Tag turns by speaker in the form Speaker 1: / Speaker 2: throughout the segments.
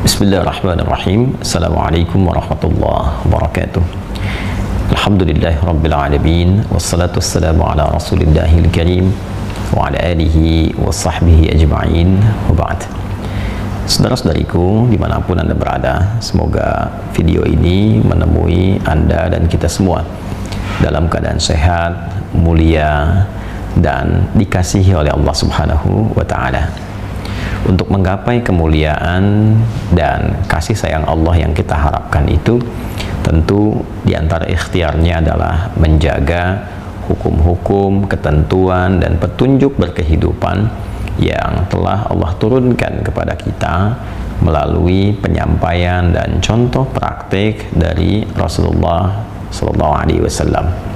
Speaker 1: Bismillahirrahmanirrahim. Assalamualaikum warahmatullahi wabarakatuh. Alhamdulillahi rabbil alamin, wassalatu wassalamu ala rasulillahil karim wa ala alihi wa sahbihi ajma'in, wa ba'd. Saudara-saudariku dimanapun Anda berada, semoga video ini menemui Anda dan kita semua dalam keadaan sehat, mulia, dan dikasihi oleh Allah Subhanahu wa ta'ala. Untuk menggapai kemuliaan dan kasih sayang Allah yang kita harapkan itu, tentu diantara ikhtiarnya adalah menjaga hukum-hukum, ketentuan, dan petunjuk berkehidupan yang telah Allah turunkan kepada kita melalui penyampaian dan contoh praktik dari Rasulullah SAW.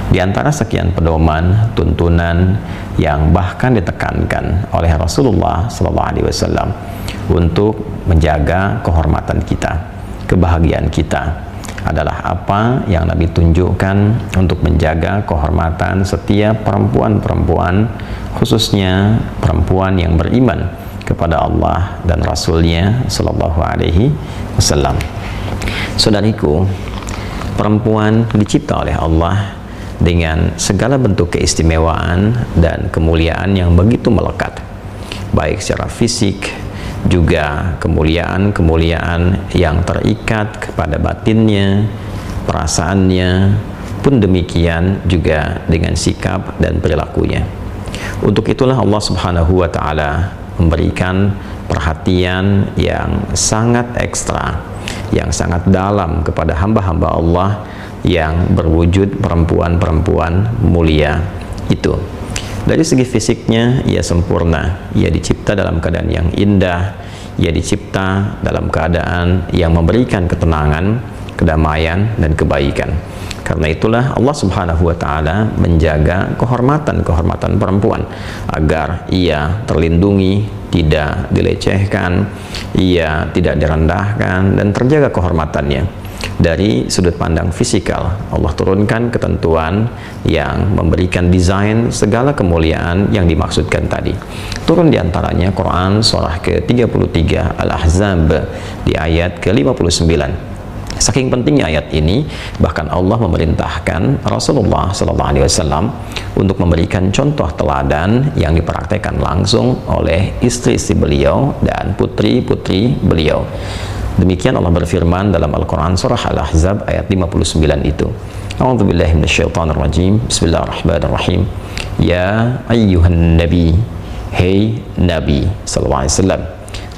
Speaker 1: Di antara sekian pedoman, tuntunan yang bahkan ditekankan oleh Rasulullah SAW untuk menjaga kehormatan kita, kebahagiaan kita, adalah apa yang Nabi tunjukkan untuk menjaga kehormatan setiap perempuan-perempuan, khususnya perempuan yang beriman kepada Allah dan Rasulnya SAW. Saudariku, perempuan dicipta oleh Allah dengan segala bentuk keistimewaan dan kemuliaan yang begitu melekat, baik secara fisik, juga kemuliaan-kemuliaan yang terikat kepada batinnya, perasaannya, pun demikian juga dengan sikap dan perilakunya. Untuk itulah Allah Subhanahu wa ta'ala memberikan perhatian yang sangat ekstra, yang sangat dalam kepada hamba-hamba Allah yang berwujud perempuan-perempuan mulia itu. Dari segi fisiknya, ia sempurna, ia dicipta dalam keadaan yang indah, ia dicipta dalam keadaan yang memberikan ketenangan, kedamaian, dan kebaikan. Karena itulah Allah Subhanahu wa ta'ala menjaga kehormatan-kehormatan perempuan agar ia terlindungi, tidak dilecehkan, ia tidak direndahkan, dan terjaga kehormatannya. Dari sudut pandang fisikal, Allah turunkan ketentuan yang memberikan desain segala kemuliaan yang dimaksudkan tadi. Turun diantaranya Quran surah ke-33 Al-Ahzab di ayat ke-59. Saking pentingnya ayat ini, bahkan Allah memerintahkan Rasulullah SAW untuk memberikan contoh teladan yang dipraktekkan langsung oleh istri-istri beliau dan putri-putri beliau. Demikian Allah berfirman dalam Al-Quran surah Al-Ahzab ayat 59 itu. A'udzubillahi minasyaitonirrajim. Bismillahirrahmanirrahim. Ya ayyuhan nabi, hey Nabi sallallahu alaihi wasallam,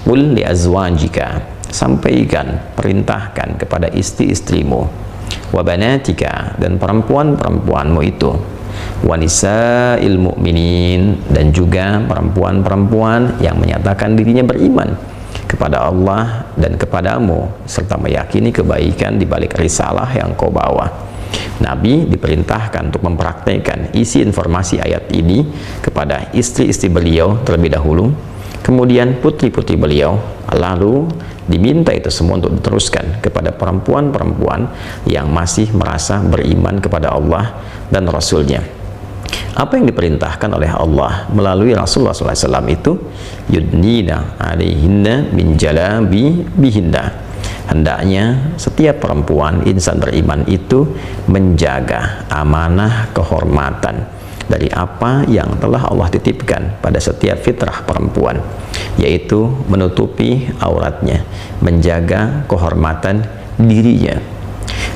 Speaker 1: qul li azwajika, sampaikan, perintahkan kepada istri-istrimu, wa banatika, dan perempuan-perempuanmu itu, wa nisa'il mu'minin, dan juga perempuan-perempuan yang menyatakan dirinya beriman kepada Allah dan kepadamu, serta meyakini kebaikan di balik risalah yang kau bawa. Nabi diperintahkan untuk mempraktikkan isi informasi ayat ini kepada istri-istri beliau terlebih dahulu, kemudian putri-putri beliau, lalu diminta itu semua untuk diteruskan kepada perempuan-perempuan yang masih merasa beriman kepada Allah dan Rasulnya. Apa yang diperintahkan oleh Allah melalui Rasulullah SAW itu, yudnina alaihinna min jalabi bihinna. Hendaknya setiap perempuan insan beriman itu menjaga amanah kehormatan dari apa yang telah Allah titipkan pada setiap fitrah perempuan, yaitu menutupi auratnya, menjaga kehormatan dirinya.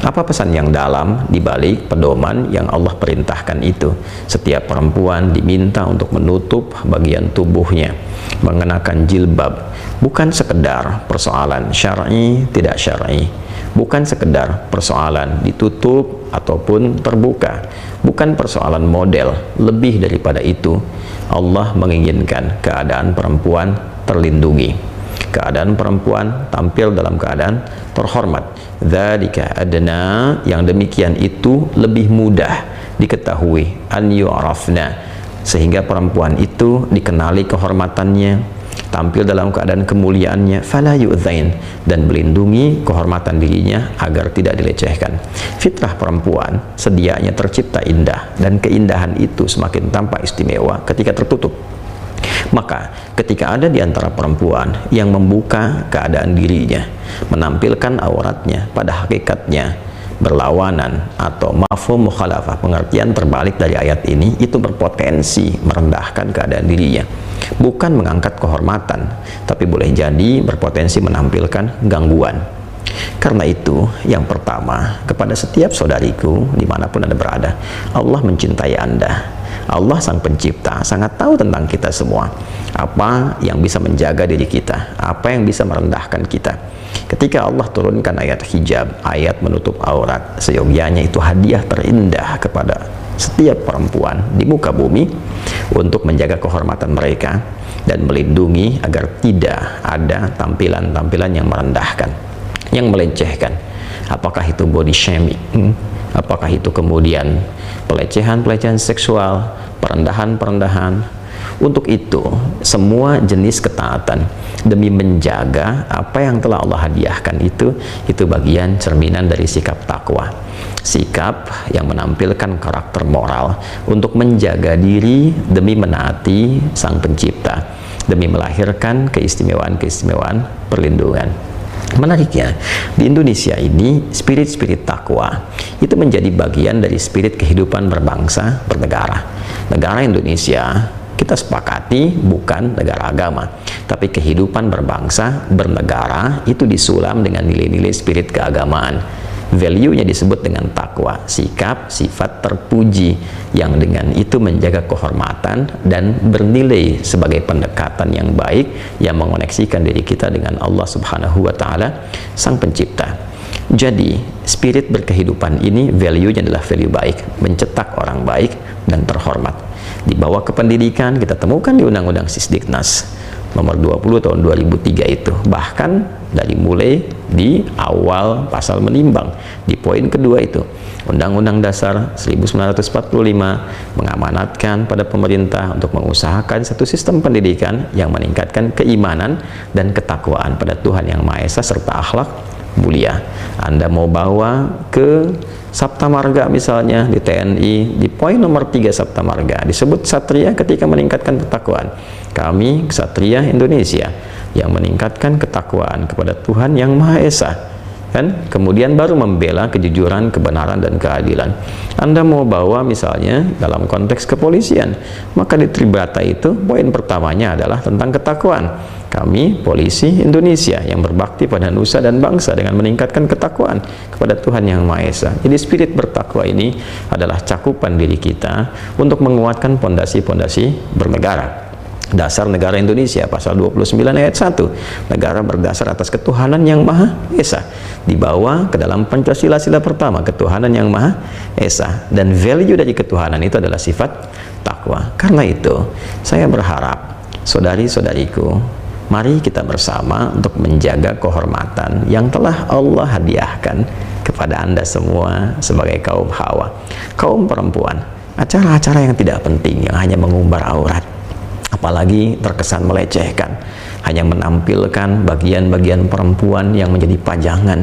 Speaker 1: Apa pesan yang dalam di balik pedoman yang Allah perintahkan itu? Setiap perempuan diminta untuk menutup bagian tubuhnya, mengenakan jilbab, bukan sekedar persoalan syar'i tidak syar'i, bukan sekedar persoalan ditutup ataupun terbuka, bukan persoalan model. Lebih daripada itu, Allah menginginkan keadaan perempuan terlindungi, keadaan perempuan tampil dalam keadaan terhormat. Dzalika adna, yang demikian itu lebih mudah diketahui, an yu'rafna, sehingga perempuan itu dikenali kehormatannya, tampil dalam keadaan kemuliaannya, fala yu'dzain, dan melindungi kehormatan dirinya agar tidak dilecehkan. Fitrah perempuan sedianya tercipta indah, dan keindahan itu semakin tampak istimewa ketika tertutup. Maka ketika ada di antara perempuan yang membuka keadaan dirinya, menampilkan auratnya, pada hakikatnya berlawanan atau mafhum mukhalafah, pengertian terbalik dari ayat ini, itu berpotensi merendahkan keadaan dirinya, bukan mengangkat kehormatan, tapi boleh jadi berpotensi menampilkan gangguan. Karena itu, yang pertama, kepada setiap saudariku dimanapun Anda berada, Allah mencintai Anda. Allah sang pencipta sangat tahu tentang kita semua, apa yang bisa menjaga diri kita, apa yang bisa merendahkan kita. Ketika Allah turunkan ayat hijab, ayat menutup aurat, seyogyanya itu hadiah terindah kepada setiap perempuan di muka bumi untuk menjaga kehormatan mereka dan melindungi agar tidak ada tampilan-tampilan yang merendahkan, yang melecehkan. Apakah itu body shaming, apakah itu kemudian pelecehan-pelecehan seksual, perendahan-perendahan. Untuk itu, semua jenis ketaatan demi menjaga apa yang telah Allah hadiahkan itu bagian cerminan dari sikap takwa, sikap yang menampilkan karakter moral untuk menjaga diri demi menaati sang pencipta, demi melahirkan keistimewaan-keistimewaan perlindungan. Menariknya, di Indonesia ini spirit-spirit takwa itu menjadi bagian dari spirit kehidupan berbangsa bernegara. Negara Indonesia kita sepakati bukan negara agama, tapi kehidupan berbangsa bernegara itu disulam dengan nilai-nilai spirit keagamaan. Value-nya disebut dengan takwa, sikap, sifat terpuji yang dengan itu menjaga kehormatan dan bernilai sebagai pendekatan yang baik yang mengoneksikan diri kita dengan Allah Subhanahu wa Ta'ala, sang pencipta. Jadi, spirit berkehidupan ini value-nya adalah value baik, mencetak orang baik dan terhormat. Dibawa ke pendidikan, kita temukan di Undang-Undang Sisdiknas nomor 20 tahun 2003 itu, bahkan dari mulai di awal pasal menimbang di poin kedua itu, Undang-Undang Dasar 1945 mengamanatkan pada pemerintah untuk mengusahakan satu sistem pendidikan yang meningkatkan keimanan dan ketakwaan pada Tuhan Yang Maha Esa serta akhlak mulia. Anda mau bawa ke Sabta Marga misalnya di TNI, di poin nomor 3 Sabta Marga disebut Satria ketika meningkatkan ketakwaan. Kami Ksatria Indonesia yang meningkatkan ketakwaan kepada Tuhan Yang Maha Esa, kan? Kemudian baru membela kejujuran, kebenaran dan keadilan. Anda mau bawa misalnya dalam konteks kepolisian, maka di Tribata itu poin pertamanya adalah tentang ketakwaan. Kami polisi Indonesia yang berbakti pada nusa dan bangsa dengan meningkatkan ketakwaan kepada Tuhan Yang Maha Esa. Jadi spirit bertakwa ini adalah cakupan diri kita untuk menguatkan pondasi-pondasi bernegara. Dasar negara Indonesia pasal 29 ayat 1, negara berdasar atas ketuhanan Yang Maha Esa, dibawa ke dalam Pancasila sila pertama, ketuhanan Yang Maha Esa, dan value dari ketuhanan itu adalah sifat takwa. Karena itu saya berharap saudari-saudariku, mari kita bersama untuk menjaga kehormatan yang telah Allah hadiahkan kepada Anda semua sebagai kaum Hawa, kaum perempuan. Acara-acara yang tidak penting, yang hanya mengumbar aurat, apalagi terkesan melecehkan, hanya menampilkan bagian-bagian perempuan yang menjadi pajangan,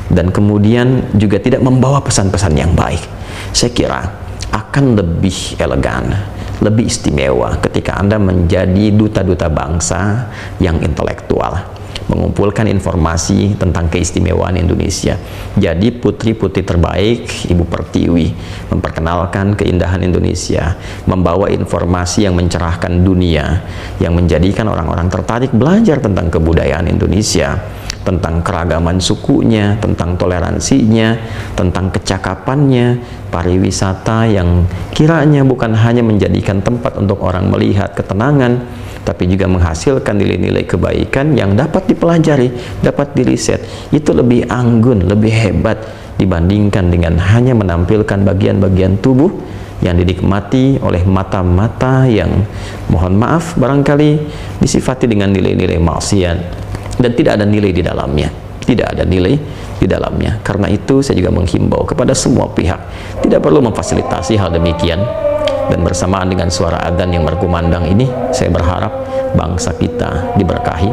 Speaker 1: dan kemudian juga tidak membawa pesan-pesan yang baik. Saya kira akan lebih elegan, lebih istimewa ketika Anda menjadi duta-duta bangsa yang intelektual, mengumpulkan informasi tentang keistimewaan Indonesia. Jadi putri-putri terbaik Ibu Pertiwi memperkenalkan keindahan Indonesia, membawa informasi yang mencerahkan dunia, yang menjadikan orang-orang tertarik belajar tentang kebudayaan Indonesia, tentang keragaman sukunya, tentang toleransinya, tentang kecakapannya, pariwisata yang kiranya bukan hanya menjadikan tempat untuk orang melihat ketenangan, tapi juga menghasilkan nilai-nilai kebaikan yang dapat dipelajari, dapat diriset. Itu lebih anggun, lebih hebat dibandingkan dengan hanya menampilkan bagian-bagian tubuh yang dinikmati oleh mata-mata yang, mohon maaf, barangkali disifati dengan nilai-nilai maksiat dan tidak ada nilai di dalamnya, tidak ada nilai di dalamnya. Karena itu saya juga menghimbau kepada semua pihak, tidak perlu memfasilitasi hal demikian. Dan bersamaan dengan suara adzan yang berkumandang ini, saya berharap bangsa kita diberkahi,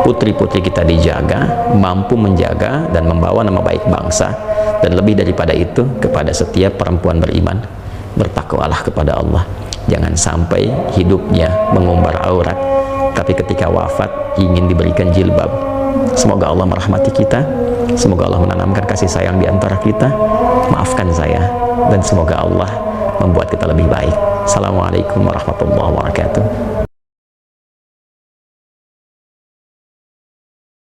Speaker 1: putri-putri kita dijaga, mampu menjaga dan membawa nama baik bangsa, dan lebih daripada itu kepada setiap perempuan beriman, bertakwalah kepada Allah, Jangan sampai hidupnya mengumbar aurat, tapi ketika wafat ingin diberikan jilbab. Semoga Allah merahmati kita, semoga Allah menanamkan kasih sayang di antara kita. Maafkan saya, dan semoga Allah membuat kita lebih baik. Assalamualaikum warahmatullahi wabarakatuh.